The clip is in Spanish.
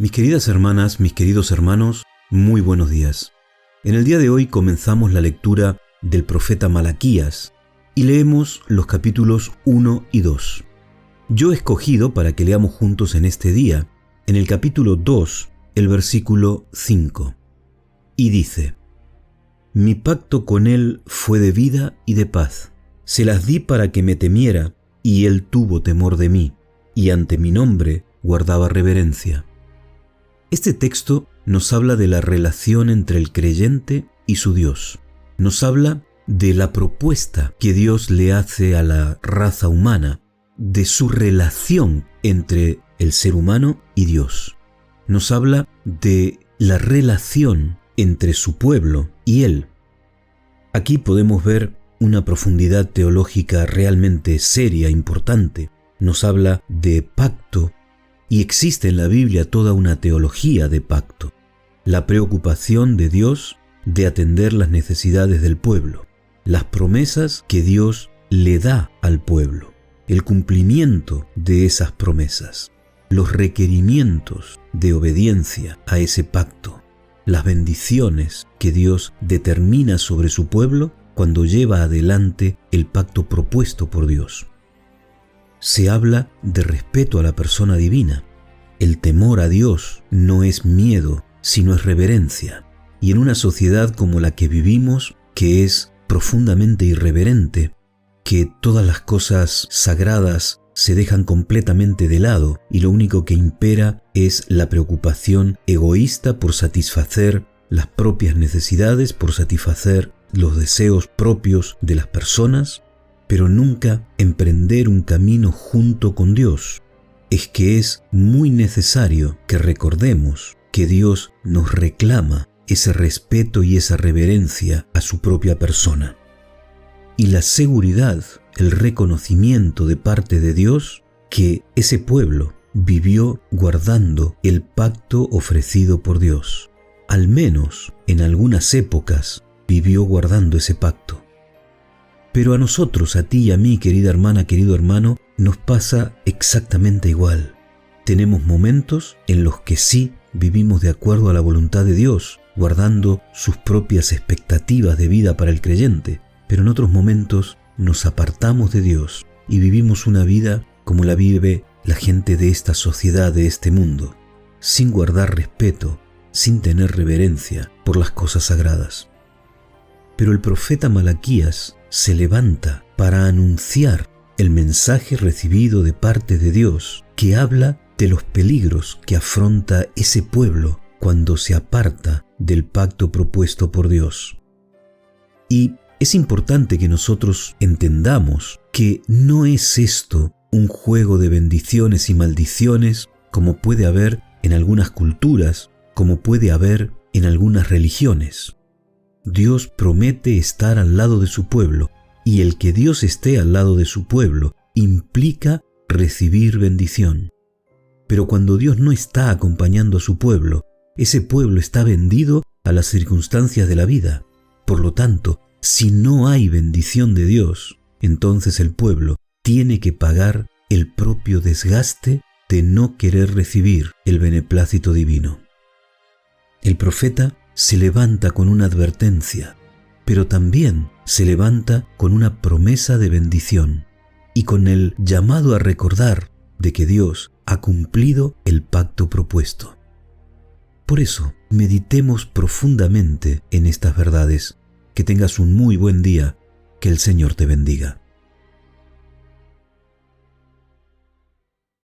Mis queridas hermanas, mis queridos hermanos, muy buenos días. En el día de hoy comenzamos la lectura del profeta Malaquías y leemos los capítulos 1 y 2. Yo he escogido para que leamos juntos en este día, en el capítulo 2, el versículo 5. Y dice: Mi pacto con él fue de vida y de paz. Se las di para que me temiera, y él tuvo temor de mí, y ante mi nombre guardaba reverencia. Este texto nos habla de la relación entre el creyente y su Dios. Nos habla de la propuesta que Dios le hace a la raza humana, de su relación entre el ser humano y Dios. Nos habla de la relación entre su pueblo y Él. Aquí podemos ver una profundidad teológica realmente seria, importante. Nos habla de pacto. Y existe en la Biblia toda una teología de pacto, la preocupación de Dios de atender las necesidades del pueblo, las promesas que Dios le da al pueblo, el cumplimiento de esas promesas, los requerimientos de obediencia a ese pacto, las bendiciones que Dios determina sobre su pueblo cuando lleva adelante el pacto propuesto por Dios. Se habla de respeto a la persona divina. El temor a Dios no es miedo, sino es reverencia. Y en una sociedad como la que vivimos, que es profundamente irreverente, que todas las cosas sagradas se dejan completamente de lado y lo único que impera es la preocupación egoísta por satisfacer las propias necesidades, por satisfacer los deseos propios de las personas, pero nunca emprender un camino junto con Dios. Es que es muy necesario que recordemos que Dios nos reclama ese respeto y esa reverencia a su propia persona. Y la seguridad, el reconocimiento de parte de Dios que ese pueblo vivió guardando el pacto ofrecido por Dios. Al menos en algunas épocas vivió guardando ese pacto. Pero a nosotros, a ti y a mí, querida hermana, querido hermano, nos pasa exactamente igual. Tenemos momentos en los que sí vivimos de acuerdo a la voluntad de Dios, guardando sus propias expectativas de vida para el creyente, pero en otros momentos nos apartamos de Dios y vivimos una vida como la vive la gente de esta sociedad, de este mundo, sin guardar respeto, sin tener reverencia por las cosas sagradas. Pero el profeta Malaquías se levanta para anunciar el mensaje recibido de parte de Dios, que habla de los peligros que afronta ese pueblo cuando se aparta del pacto propuesto por Dios. Y es importante que nosotros entendamos que no es esto un juego de bendiciones y maldiciones como puede haber en algunas culturas, como puede haber en algunas religiones. Dios promete estar al lado de su pueblo, y el que Dios esté al lado de su pueblo implica recibir bendición. Pero cuando Dios no está acompañando a su pueblo, ese pueblo está vendido a las circunstancias de la vida. Por lo tanto, si no hay bendición de Dios, entonces el pueblo tiene que pagar el propio desgaste de no querer recibir el beneplácito divino. El profeta se levanta con una advertencia, pero también se levanta con una promesa de bendición y con el llamado a recordar de que Dios ha cumplido el pacto propuesto. Por eso, meditemos profundamente en estas verdades. Que tengas un muy buen día. Que el Señor te bendiga.